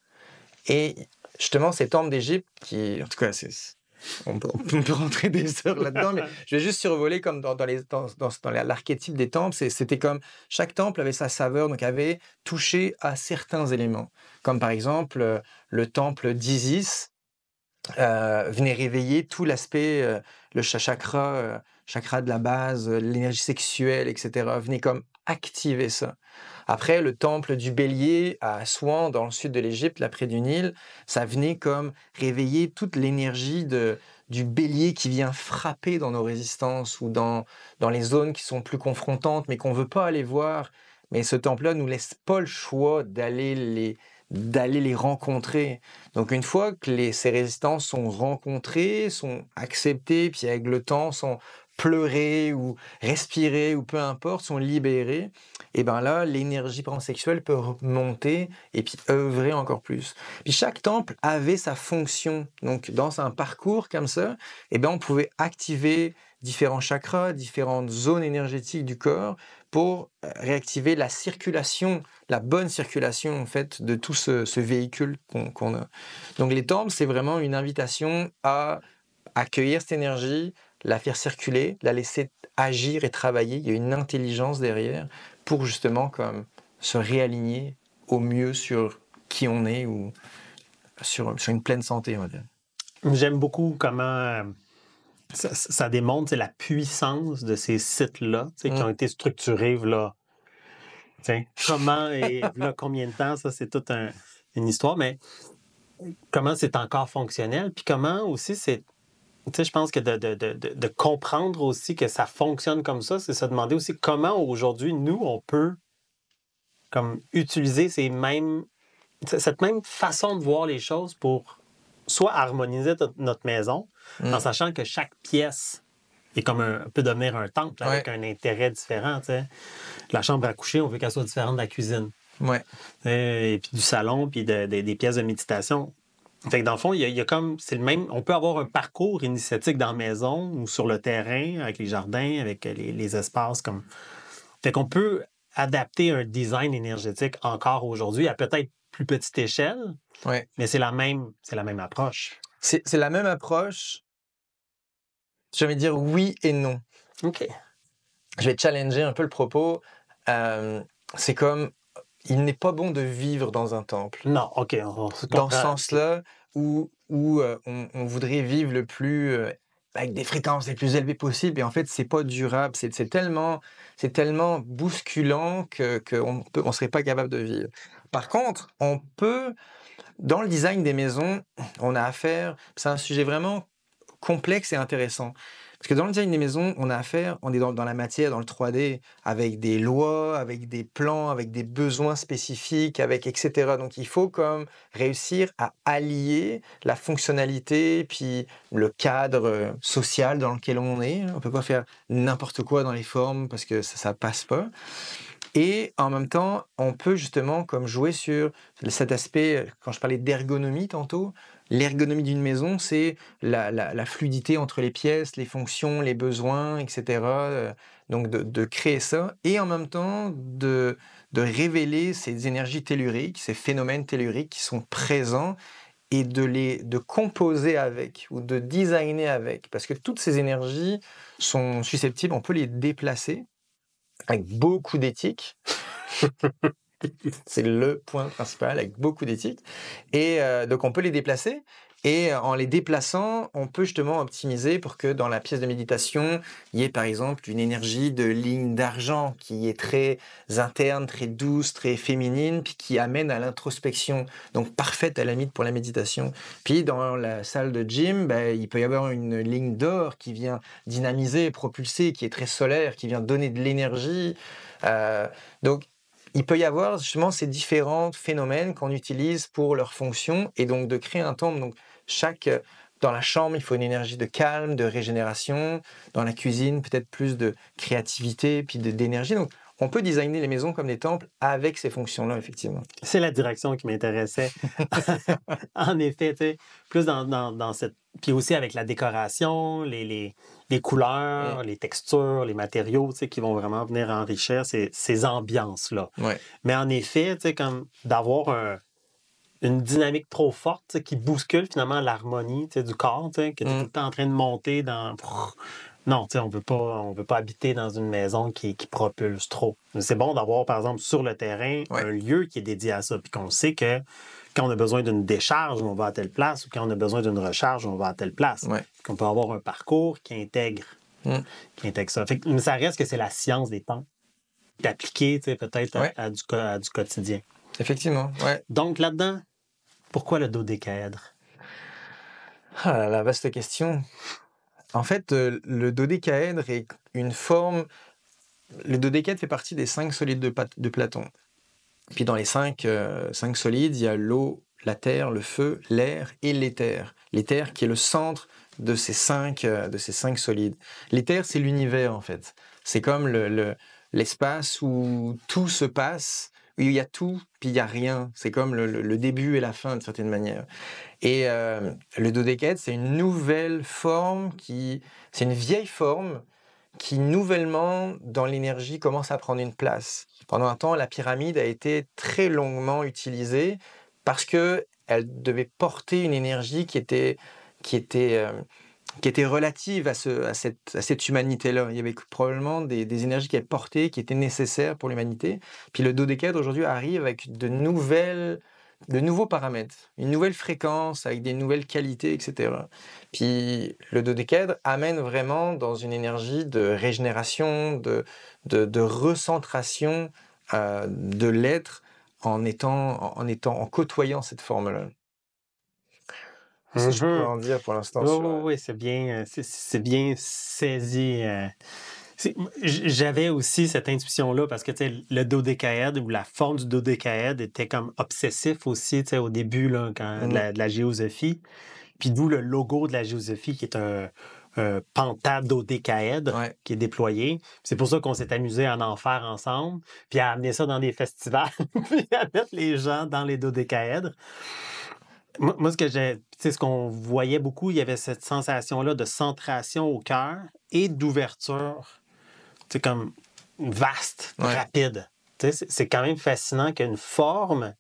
Speaker 2: Et justement, ces temples d'Égypte, qui, en tout cas, on peut rentrer des heures là-dedans, mais je vais juste survoler comme dans l'archétype des temples. C'était comme chaque temple avait sa saveur, donc avait touché à certains éléments. Comme par exemple, le temple d'Isis venait réveiller tout l'aspect, le chakra de la base, l'énergie sexuelle, etc. Venait comme activer ça. Après, le temple du bélier à Assouan, dans le sud de l'Égypte, là près du Nil, ça venait comme réveiller toute l'énergie du bélier qui vient frapper dans nos résistances ou dans les zones qui sont plus confrontantes, mais qu'on ne veut pas aller voir. Mais ce temple-là nous laisse pas le choix d'aller les rencontrer. Donc une fois que ces résistances sont rencontrées, sont acceptées, puis avec le temps sont pleurées ou respirées ou peu importe, sont libérées, et ben là, l'énergie pansexuelle peut remonter et puis œuvrer encore plus. Puis chaque temple avait sa fonction. Donc dans un parcours comme ça, et ben on pouvait activer différents chakras, différentes zones énergétiques du corps pour réactiver la circulation, la bonne circulation en fait de tout ce véhicule qu'on a. Donc les temples, c'est vraiment une invitation à accueillir cette énergie, la faire circuler, la laisser agir et travailler. Il y a une intelligence derrière pour justement comme se réaligner au mieux sur qui on est ou sur une pleine santé, on va dire.
Speaker 1: J'aime beaucoup comment ça démontre la puissance de ces sites-là qui ont été structurés là. Comment et là, combien de temps, ça, c'est toute une histoire, mais comment c'est encore fonctionnel, puis comment aussi c'est. Je pense que de comprendre aussi que ça fonctionne comme ça, c'est se demander aussi comment aujourd'hui, nous, on peut comme utiliser cette même façon de voir les choses pour soit harmoniser notre maison, en sachant que chaque pièce est comme peut devenir un temple avec un intérêt différent. T'sais. La chambre à coucher, on veut qu'elle soit différente de la cuisine.
Speaker 2: Ouais.
Speaker 1: Et puis du salon, puis des pièces de méditation. Fait que dans le fond, il y a comme, c'est le même, on peut avoir un parcours initiatique dans la maison ou sur le terrain, avec les jardins, avec les espaces comme. Fait qu'on peut adapter un design énergétique encore aujourd'hui à peut-être plus petite échelle, mais c'est la même approche.
Speaker 2: C'est la même approche. Je vais dire oui et non.
Speaker 1: OK.
Speaker 2: Je vais challenger un peu le propos. C'est comme, il n'est pas bon de vivre dans un temple.
Speaker 1: Non, OK.
Speaker 2: Dans ce sens-là, où on voudrait vivre le plus avec des fréquences les plus élevées possibles, et en fait, c'est pas durable. C'est tellement bousculant qu'on ne serait pas capable de vivre. Par contre, on peut, dans le design des maisons, on a affaire, c'est un sujet vraiment complexe et intéressant. Parce que dans le design des maisons, on est dans la matière, dans le 3D, avec des lois, avec des plans, avec des besoins spécifiques, avec etc. Donc il faut comme réussir à allier la fonctionnalité puis le cadre social dans lequel on est. On peut pas faire n'importe quoi dans les formes parce que ça passe pas. Et en même temps, on peut justement comme jouer sur cet aspect, quand je parlais d'ergonomie tantôt, l'ergonomie d'une maison, c'est la fluidité entre les pièces, les fonctions, les besoins, etc. Donc de créer ça, et en même temps de révéler ces énergies telluriques, ces phénomènes telluriques qui sont présents, et de composer avec, ou de designer avec. Parce que toutes ces énergies sont susceptibles, on peut les déplacer, avec beaucoup d'éthique. C'est le point principal, avec beaucoup d'éthique. Et donc on peut les déplacer, et en les déplaçant, on peut justement optimiser pour que dans la pièce de méditation, il y ait par exemple une énergie de ligne d'argent qui est très interne, très douce, très féminine, puis qui amène à l'introspection, donc parfaite à la limite pour la méditation. Puis dans la salle de gym, il peut y avoir une ligne d'or qui vient dynamiser, propulser, qui est très solaire, qui vient donner de l'énergie. Donc il peut y avoir justement ces différents phénomènes qu'on utilise pour leur fonction, et donc de créer un temple. Donc dans la chambre, il faut une énergie de calme, de régénération. Dans la cuisine, peut-être plus de créativité, puis d'énergie. Donc on peut designer les maisons comme des temples avec ces fonctions-là, effectivement.
Speaker 1: C'est la direction qui m'intéressait. En effet, tu sais, plus dans cette... Puis aussi avec la décoration, les couleurs, les textures, les matériaux, tu sais, qui vont vraiment venir enrichir ces ambiances-là.
Speaker 2: Ouais.
Speaker 1: Mais en effet, tu sais, comme d'avoir une dynamique trop forte, tu sais, qui bouscule finalement l'harmonie, tu sais, du corps, tu sais, que tu es tout le temps en train de monter dans... Non, tu sais, on veut pas habiter dans une maison qui propulse trop. C'est bon d'avoir, par exemple, sur le terrain, un lieu qui est dédié à ça, puis qu'on sait que quand on a besoin d'une décharge, on va à telle place, ou quand on a besoin d'une recharge, on va à telle place.
Speaker 2: Ouais.
Speaker 1: Qu'on peut avoir un parcours qui intègre ça. Mais ça reste que c'est la science des temps, d'appliquer, tu sais, peut-être à du quotidien.
Speaker 2: Effectivement, ouais.
Speaker 1: Donc là-dedans, pourquoi le dodécaèdre?
Speaker 2: Ah, la vaste question. En fait, le dodécaèdre est une forme... Le dodécaèdre fait partie des 5 solides de Platon. Puis dans les 5 solides, il y a l'eau, la terre, le feu, l'air et l'éther. L'éther qui est le centre de ces 5 solides. L'éther, c'est l'univers, en fait. C'est comme l'espace où tout se passe, où il y a tout, puis il n'y a rien. C'est comme le début et la fin, d'une certaine manière. Et le dodécaèdre, c'est une nouvelle forme c'est une vieille forme qui, nouvellement, dans l'énergie, commence à prendre une place. Pendant un temps, la pyramide a été très longuement utilisée parce qu'elle devait porter une énergie qui était relative à cette humanité-là. Il y avait probablement des énergies qu'elle portait, qui étaient nécessaires pour l'humanité. Puis le dodécaèdre, aujourd'hui, arrive avec de nouveaux paramètres, une nouvelle fréquence, avec des nouvelles qualités, etc. Puis le dodécaèdre amène vraiment dans une énergie de régénération, de recentration de l'être en côtoyant cette forme-là. C'est ce que je pourrais en dire pour l'instant.
Speaker 1: Oui, c'est bien saisi. J'avais aussi cette intuition-là parce que le dodécaèdre ou la forme du dodécaèdre était comme obsessif aussi au début là, de la géosophie. Puis d'où le logo de la géosophie qui est un pentadodécaèdre qui est déployé. C'est pour ça qu'on s'est amusé à en faire ensemble, puis à amener ça dans des festivals, puis à mettre les gens dans les dodécaèdres. Moi, ce qu'on voyait beaucoup, il y avait cette sensation-là de centration au cœur et d'ouverture, comme vaste, rapide. C'est quand même fascinant qu'une forme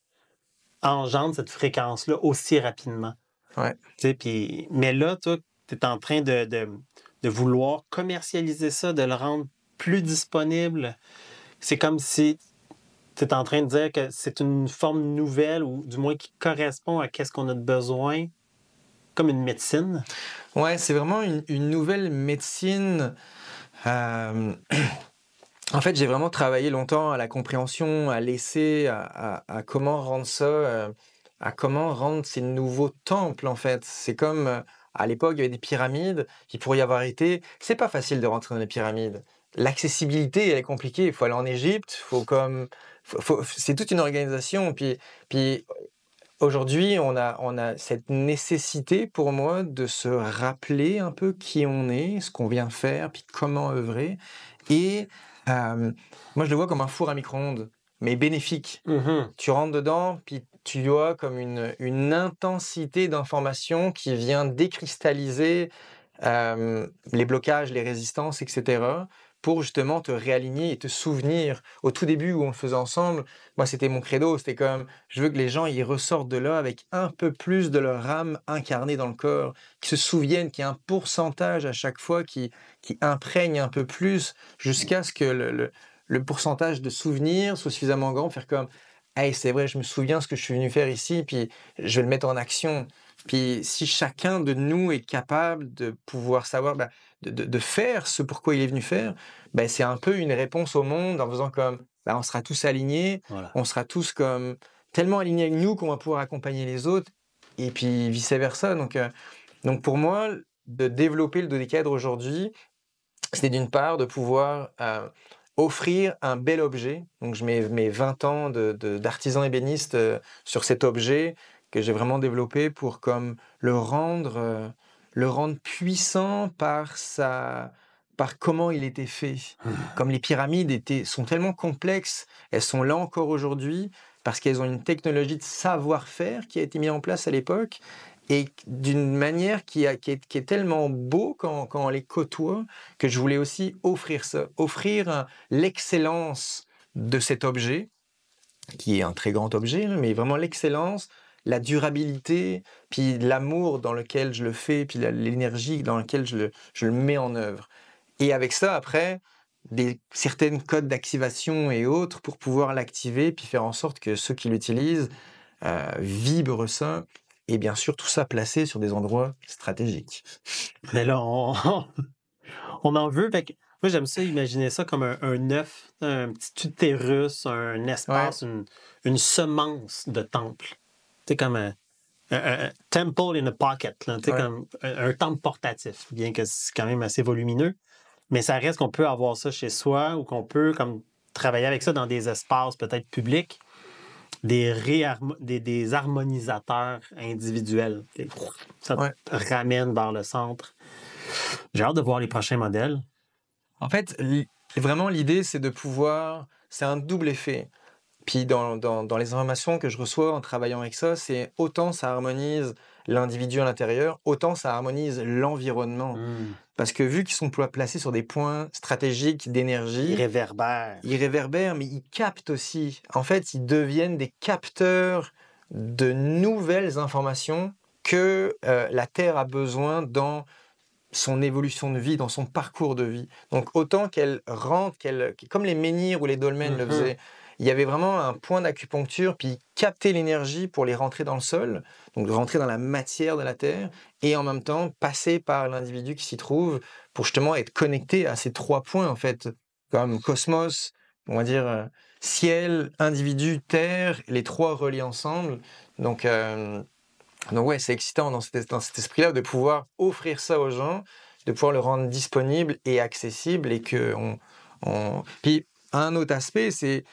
Speaker 1: engendre cette fréquence-là aussi rapidement. Mais là, tu es en train de vouloir commercialiser ça, de le rendre plus disponible. C'est comme si tu es en train de dire que c'est une forme nouvelle ou du moins qui correspond à ce qu'on a de besoin, comme une médecine.
Speaker 2: Ouais, c'est vraiment une nouvelle médecine. En fait, j'ai vraiment travaillé longtemps à la compréhension, à l'essai, à comment rendre ça, à comment rendre ces nouveaux temples, en fait. C'est comme, à l'époque, il y avait des pyramides, puis pour y avoir été, c'est pas facile de rentrer dans les pyramides. L'accessibilité, elle est compliquée. Il faut aller en Égypte, c'est toute une organisation. Puis aujourd'hui, on a cette nécessité pour moi de se rappeler un peu qui on est, ce qu'on vient faire, puis comment œuvrer. Et moi, je le vois comme un four à micro-ondes, mais bénéfique. Tu rentres dedans, puis tu vois comme une intensité d'information qui vient décristalliser les blocages, les résistances, etc., pour justement te réaligner et te souvenir. Au tout début où on le faisait ensemble, moi c'était mon credo, c'était comme je veux que les gens y ressortent de là avec un peu plus de leur âme incarnée dans le corps, qu'ils se souviennent qu'il y a un pourcentage à chaque fois qui imprègne un peu plus jusqu'à ce que le pourcentage de souvenirs soit suffisamment grand pour faire comme hey, c'est vrai, je me souviens ce que je suis venu faire ici, puis je vais le mettre en action. Puis si chacun de nous est capable de pouvoir savoir, de faire ce pourquoi il est venu faire, c'est un peu une réponse au monde en faisant comme, on sera tous alignés, on sera tous comme tellement alignés avec nous qu'on va pouvoir accompagner les autres, et puis vice-versa. Donc pour moi, de développer le dodécaèdre aujourd'hui, c'était d'une part de pouvoir offrir un bel objet. Donc je mets mes 20 ans d'artisan ébéniste sur cet objet que j'ai vraiment développé pour comme le rendre puissant par par comment il était fait. Comme les pyramides sont tellement complexes, elles sont là encore aujourd'hui parce qu'elles ont une technologie de savoir-faire qui a été mise en place à l'époque et d'une manière qui est tellement beau quand on les côtoie que je voulais aussi offrir ça, offrir l'excellence de cet objet, qui est un très grand objet, mais vraiment l'excellence, la durabilité, puis l'amour dans lequel je le fais, puis l'énergie dans laquelle je le mets en œuvre. Et avec ça, après, certaines codes d'activation et autres pour pouvoir l'activer, puis faire en sorte que ceux qui l'utilisent vibrent ça. Et bien sûr, tout ça placé sur des endroits stratégiques.
Speaker 1: Mais là, on en veut. Fait que moi, j'aime ça, imaginer ça comme un œuf, un petit utérus, un espace, une semence de temple. C'est comme un temple in a pocket, là, comme un temple portatif, bien que c'est quand même assez volumineux. Mais ça reste qu'on peut avoir ça chez soi ou qu'on peut comme travailler avec ça dans des espaces peut-être publics, des harmonisateurs individuels. Ça te ramène vers le centre. J'ai hâte de voir les prochains modèles.
Speaker 2: En fait, vraiment, l'idée, c'est de pouvoir... C'est un double effet. Puis dans les informations que je reçois en travaillant avec ça, c'est autant ça harmonise l'individu à l'intérieur, autant ça harmonise l'environnement. Parce que vu qu'ils sont placés sur des points stratégiques d'énergie... Ils réverbèrent, mais ils captent aussi. En fait, ils deviennent des capteurs de nouvelles informations que la Terre a besoin dans son évolution de vie, dans son parcours de vie. Donc autant qu'elle rentre, comme les menhirs ou les dolmens le faisaient, il y avait vraiment un point d'acupuncture, puis capter l'énergie pour les rentrer dans le sol, donc rentrer dans la matière de la Terre, et en même temps passer par l'individu qui s'y trouve pour justement être connecté à ces 3 points, en fait, comme cosmos, on va dire ciel, individu, terre, les 3 reliés ensemble. Donc ouais, c'est excitant dans cet esprit-là de pouvoir offrir ça aux gens, de pouvoir le rendre disponible et accessible, et que Puis un autre aspect, c'est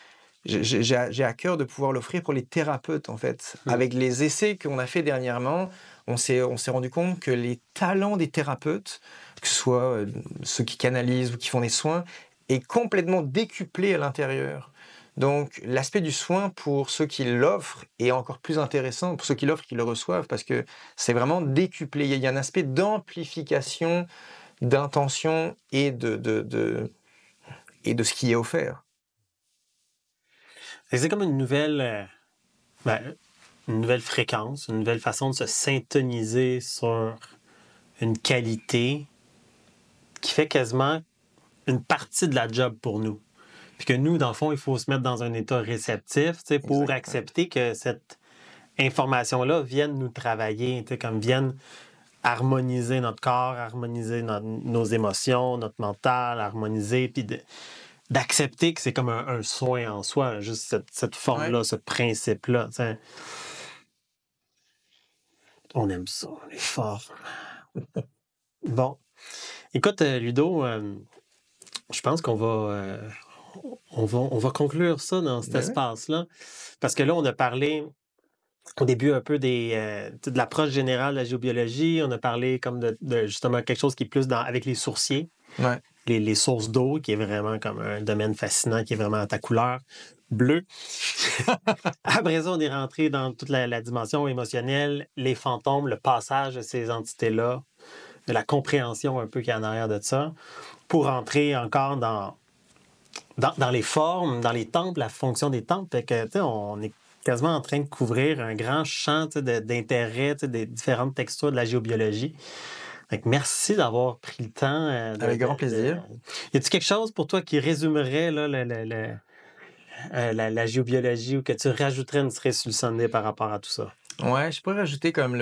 Speaker 2: j'ai à cœur de pouvoir l'offrir pour les thérapeutes, en fait. Avec les essais qu'on a fait dernièrement, on s'est rendu compte que les talents des thérapeutes, que ce soit ceux qui canalisent ou qui font des soins, est complètement décuplé à l'intérieur. Donc, l'aspect du soin pour ceux qui l'offrent est encore plus intéressant, pour ceux qui l'offrent, qui le reçoivent, parce que c'est vraiment décuplé. Il y a un aspect d'amplification, d'intention et de ce qui est offert.
Speaker 1: C'est comme une nouvelle fréquence, une nouvelle façon de se syntoniser sur une qualité qui fait quasiment une partie de la job pour nous. Puis que nous, dans le fond, il faut se mettre dans un état réceptif pour accepter que cette information-là vienne nous travailler, comme vienne harmoniser notre corps, harmoniser nos émotions, notre mental, harmoniser, puis d'accepter que c'est comme un soin en soi, juste cette forme-là, ce principe-là. T'sais. On aime ça, on est fort. Bon. Écoute, Ludo, je pense qu'on va... on va conclure ça dans cet espace-là. Parce que là, on a parlé au début un peu de l'approche générale de la géobiologie. On a parlé comme de justement quelque chose qui est plus avec les sourciers.
Speaker 2: Ouais.
Speaker 1: Les sources d'eau, qui est vraiment comme un domaine fascinant, qui est vraiment à ta couleur bleue. Après ça, on est rentré dans toute la dimension émotionnelle, les fantômes, le passage de ces entités-là, de la compréhension un peu qu'il y a en arrière de ça, pour entrer encore dans les formes, dans les temples, la fonction des temples. Fait que, on est quasiment en train de couvrir un grand champ d'intérêt, des différentes textures de la géobiologie. Fait que merci d'avoir pris le temps.
Speaker 2: Avec grand plaisir.
Speaker 1: Y a-t-il quelque chose pour toi qui résumerait là, la géobiologie, ou que tu rajouterais une cerise sur le sundae par rapport à tout ça?
Speaker 2: Ouais, je pourrais rajouter comme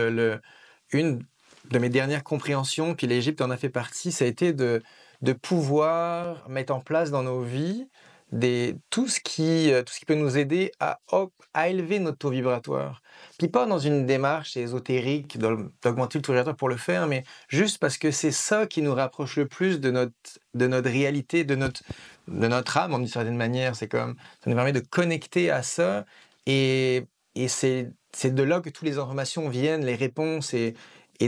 Speaker 2: une de mes dernières compréhensions, puis l'Égypte en a fait partie, ça a été de pouvoir mettre en place dans nos vies tout ce qui peut nous aider à élever notre taux vibratoire. Puis pas dans une démarche ésotérique d'augmenter le taux vibratoire pour le faire, mais juste parce que c'est ça qui nous rapproche le plus de notre réalité, de notre âme, d'une certaine manière. C'est comme, ça nous permet de connecter à ça, et c'est de là que toutes les informations viennent, les réponses, et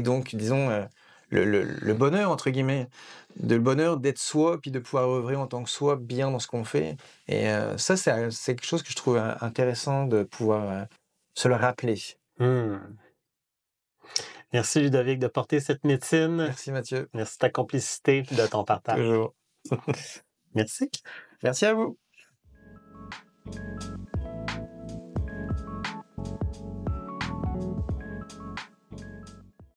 Speaker 2: donc, disons, le bonheur, entre guillemets, le bonheur d'être soi, puis de pouvoir œuvrer en tant que soi bien dans ce qu'on fait. Et ça, c'est quelque chose que je trouve intéressant de pouvoir se le rappeler.
Speaker 1: Merci Ludovic de porter cette médecine.
Speaker 2: Merci Mathieu.
Speaker 1: Merci de ta complicité et de ton partage.
Speaker 2: Toujours.
Speaker 1: Merci.
Speaker 2: Merci à vous.